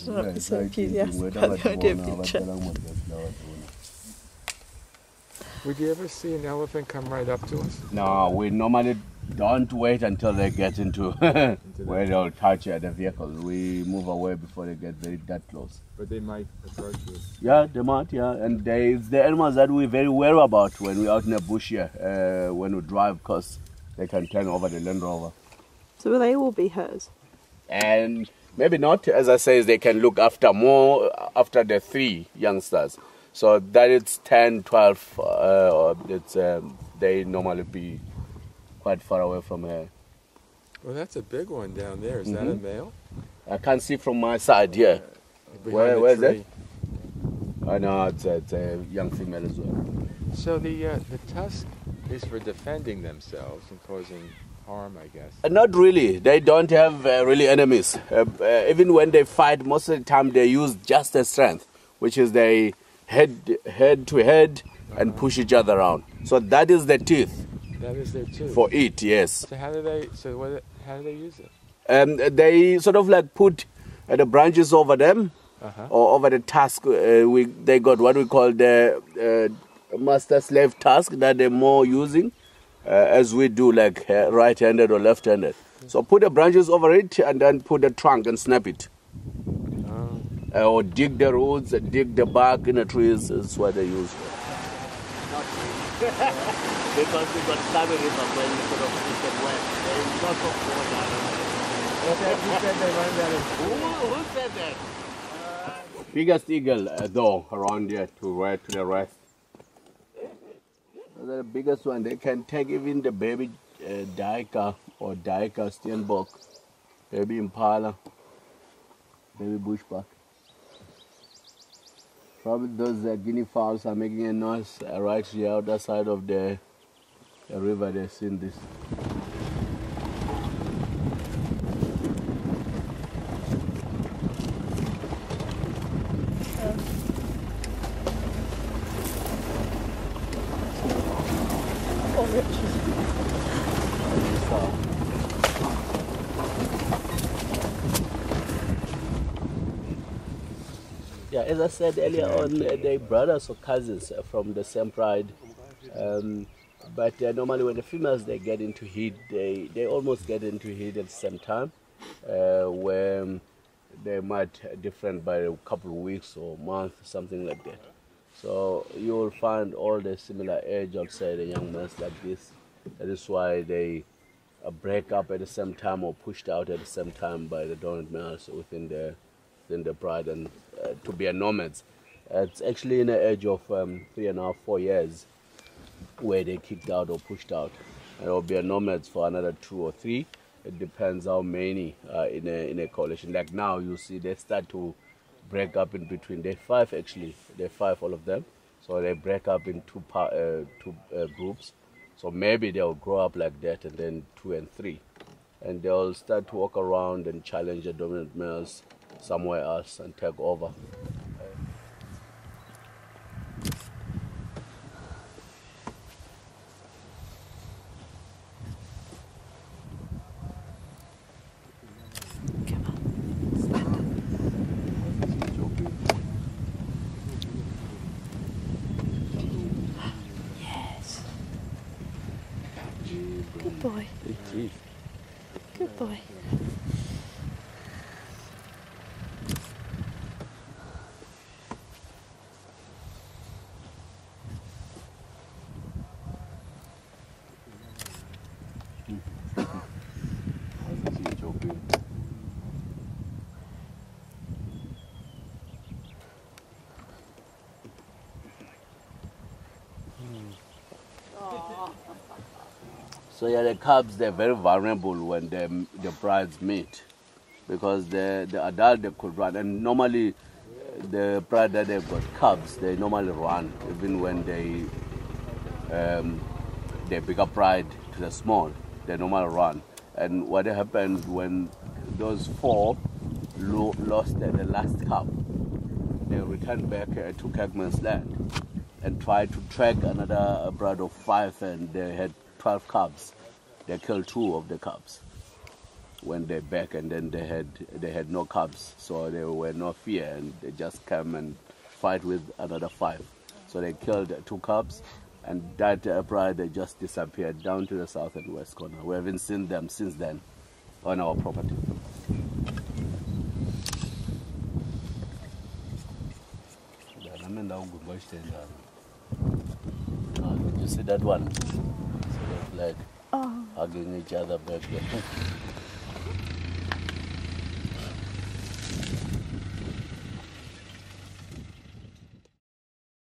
not so enthusiastic about the idea of being checked. Would you ever see an elephant come right up to us? No, we normally don't wait until they get into where they'll touch the vehicles. We move away before they get that close. But they might approach us. Yeah, they might, yeah. And it's the animals that we're very wary about when we're out in the bush here, when we drive, because they can turn over the Land Rover. So will they all be hers? And maybe not. As I say, they can look after more after the 3 youngsters. So that it's 10, 12, they normally be quite far away from her. Well, that's a big one down there. Is that a male? I can't see from my side here. Where's that? I know it's a young female as well. So the tusk is for defending themselves and causing harm, I guess. Not really. They don't have really enemies. Even when they fight, most of the time they use just their strength, which is they head to head and push each other around. So that is their teeth. That is their tooth. For it, yes. So how do they use it? They sort of like put the branches over them, or over the tusk. They got what we call the master-slave tusk that they're more using, as we do, like right-handed or left-handed. So put the branches over it and then put the trunk and snap it. Or dig the roots, dig the bark in the trees is what they use. Because we got Sabi River when we sort of east and west. There is lots of water. Who said that? Biggest eagle though around here to the rest. The biggest one, they can take even the baby duiker or duiker steenbok, baby impala, baby bushbuck. Probably those guinea fowls are making a noise right here on the other side of the river. They've seen this. Yeah, as I said earlier on, they're brothers or cousins from the same pride. But normally when the females they get into heat, they almost get into heat at the same time, where they might different by a couple of weeks or months, something like that. So you will find all the similar age outside the young males like this. That is why they break up at the same time or pushed out at the same time by the dominant males within the pride and to be a nomads. It's actually in the age of 3.5, 4 years where they kicked out or pushed out. And it will be a nomads for another 2 or 3. It depends how many in a coalition. Like now you see they start to break up in between. They're 5 actually. They're 5 all of them. So they break up in two groups. So maybe they'll grow up like that and then 2 and 3. And they'll start to walk around and challenge the dominant males somewhere else and take over. Yes. Good boy. Good boy. So yeah, the cubs, they're very vulnerable when the brides meet, because the adult they could run, and normally the bride that they've got cubs, they normally run even when they pick up bride to the small, they normally run. And what happened when those 4 lost the last cub, they returned back to Kirkman's land and tried to track another bride of 5, and they had 12 cubs. They killed 2 of the cubs. went there back, and then they had no cubs, so there were no fear, and they just come and fight with another 5. So they killed 2 cubs, and that pride they just disappeared down to the south and west corner. We haven't seen them since then on our property. You see that one? So they're like hugging each other back there.